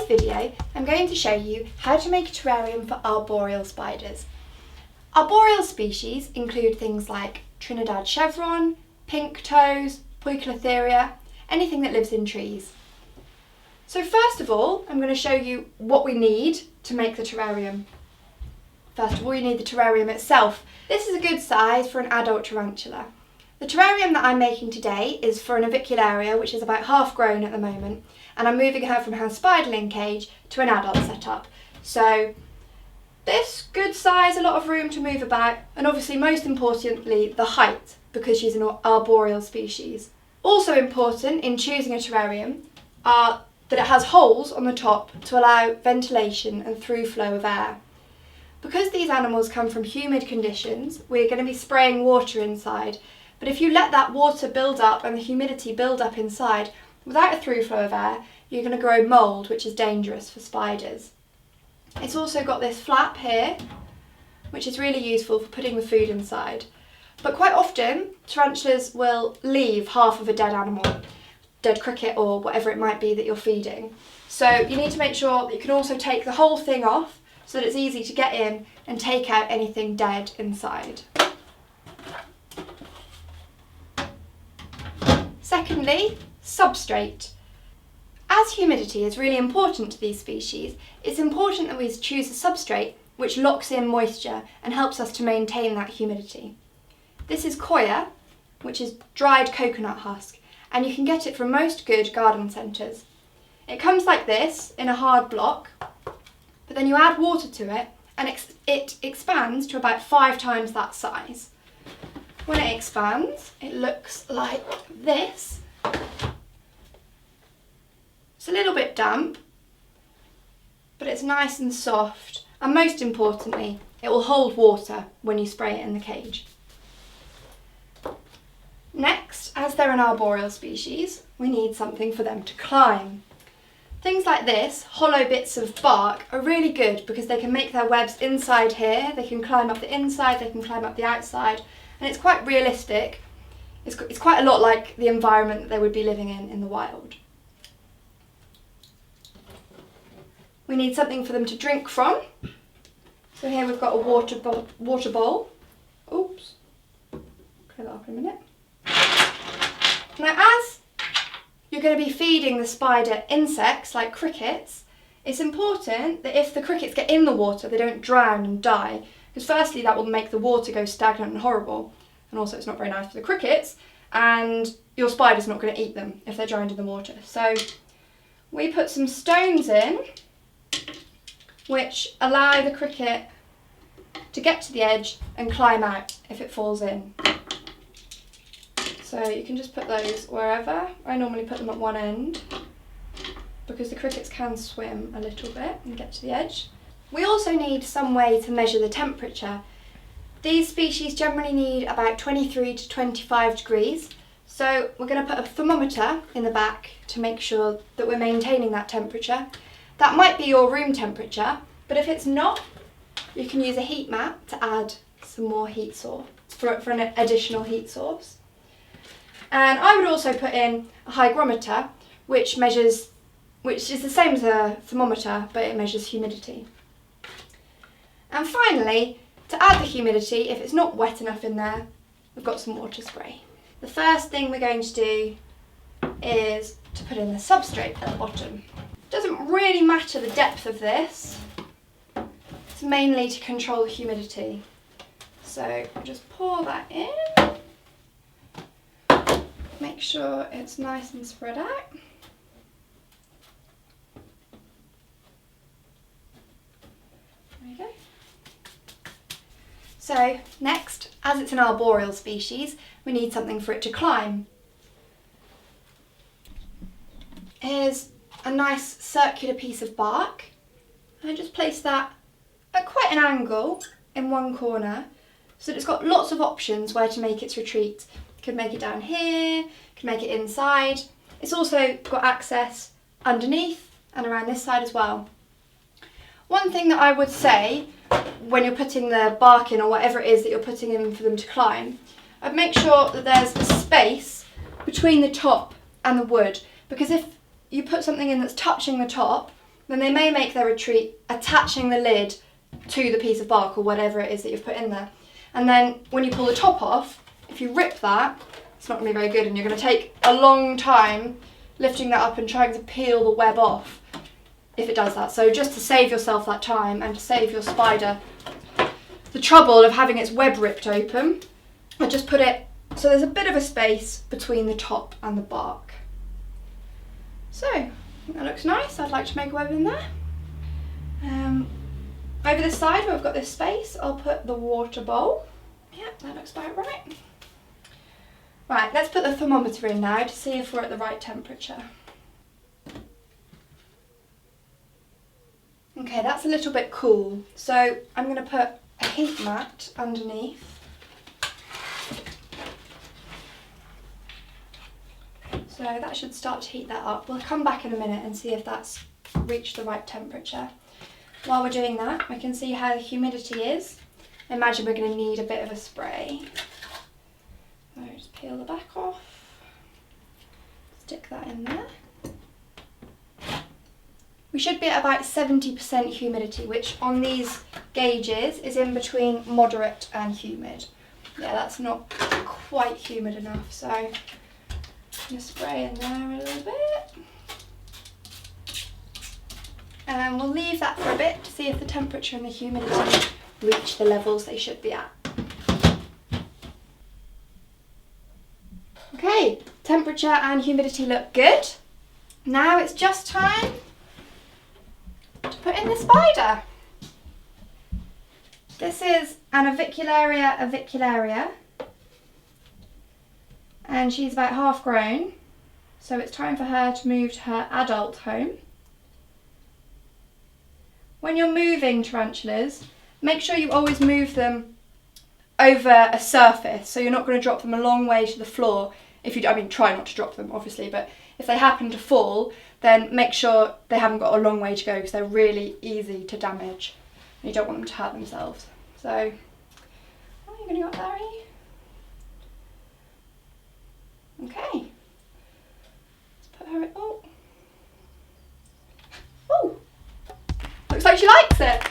video, I'm going to show you how to make a terrarium for arboreal spiders. Arboreal species include things like Trinidad chevron, pink toes, Poikilotheria, anything that lives in trees. So first of all, I'm going to show you what we need to make the terrarium. First of all, you need the terrarium itself. This is a good size for an adult tarantula. The terrarium that I'm making today is for an avicularia, which is about half grown at the moment, and I'm moving her from her spiderling cage to an adult setup. So this good size, a lot of room to move about, and obviously most importantly the height, because she's an arboreal species. Also important in choosing a terrarium are that it has holes on the top to allow ventilation and through flow of air. Because these animals come from humid conditions, we're going to be spraying water inside, but if you let that water build up and the humidity build up inside without a through flow of air, you're going to grow mould, which is dangerous for spiders. It's also got this flap here, which is really useful for putting the food inside. But quite often, tarantulas will leave half of a dead animal, dead cricket or whatever it might be that you're feeding. So you need to make sure that you can also take the whole thing off so that it's easy to get in and take out anything dead inside. Secondly, substrate. As humidity is really important to these species, it's important that we choose a substrate which locks in moisture and helps us to maintain that humidity. This is coir, which is dried coconut husk, and you can get it from most good garden centres. It comes like this in a hard block, but then you add water to it and it expands to about 5 times that size. When it expands, it looks like this. It's a little bit damp, but it's nice and soft, and most importantly, it will hold water when you spray it in the cage. Next, as they're an arboreal species, we need something for them to climb. Things like this, hollow bits of bark, are really good because they can make their webs inside here, they can climb up the inside, they can climb up the outside, and it's quite realistic. It's quite a lot like the environment that they would be living in the wild. We need something for them to drink from. So here we've got a water bowl. Oops, clear that up in a minute. Now as you're going to be feeding the spider insects like crickets, it's important that if the crickets get in the water, they don't drown and die. Because firstly, that will make the water go stagnant and horrible, and also it's not very nice for the crickets, and your spider's not going to eat them if they're drowned in the water. So we put some stones in, which allow the cricket to get to the edge and climb out if it falls in. So you can just put those wherever. I normally put them at one end because the crickets can swim a little bit and get to the edge. We also need some way to measure the temperature. These species generally need about 23 to 25 degrees. So we're going to put a thermometer in the back to make sure that we're maintaining that temperature. That might be your room temperature, but if it's not, you can use a heat mat to add some more heat source, for an additional heat source. And I would also put in a hygrometer, which is the same as a thermometer, but it measures humidity. And finally, to add the humidity, if it's not wet enough in there, we've got some water spray. The first thing we're going to do is to put in the substrate at the bottom. It doesn't really matter the depth of this, it's mainly to control the humidity. So just pour that in. Make sure it's nice and spread out. There you go. So next, as it's an arboreal species, we need something for it to climb. Here's a nice circular piece of bark. I just place that at quite an angle in one corner so that it's got lots of options where to make its retreat. You can make it down here, you can make it inside. It's also got access underneath and around this side as well. One thing that I would say when you're putting the bark in or whatever it is that you're putting in for them to climb, I'd make sure that there's a space between the top and the wood, because if you put something in that's touching the top, then they may make their retreat attaching the lid to the piece of bark or whatever it is that you've put in there. And then when you pull the top off, if you rip that, it's not going to be very good, and you're going to take a long time lifting that up and trying to peel the web off if it does that. So just to save yourself that time and to save your spider the trouble of having its web ripped open, I just put it so there's a bit of a space between the top and the bark. So I think that looks nice. I'd like to make a web in there. Over this side where I've got this space, I'll put the water bowl. Yep, that looks about right. Right, let's put the thermometer in now to see if we're at the right temperature. Okay, that's a little bit cool, so I'm going to put a heat mat underneath. So that should start to heat that up. We'll come back in a minute and see if that's reached the right temperature. While we're doing that, we can see how the humidity is. Imagine we're going to need a bit of a spray. So just peel the back off, stick that in there. We should be at about 70% humidity, which on these gauges is in between moderate and humid. Yeah, that's not quite humid enough, so I'm going to spray in there a little bit. And we'll leave that for a bit to see if the temperature and the humidity reach the levels they should be at. Okay, temperature and humidity look good. Now it's just time to put in the spider. This is an avicularia, and she's about half grown, so it's time for her to move to her adult home. When you're moving tarantulas, make sure you always move them over a surface, so you're not going to drop them a long way to the floor. Try not to drop them, obviously, but if they happen to fall, then make sure they haven't got a long way to go, because they're really easy to damage. And you don't want them to hurt themselves. So, oh, you're going to go up there, are you? Okay. Let's put her in. Oh! Looks like she likes it.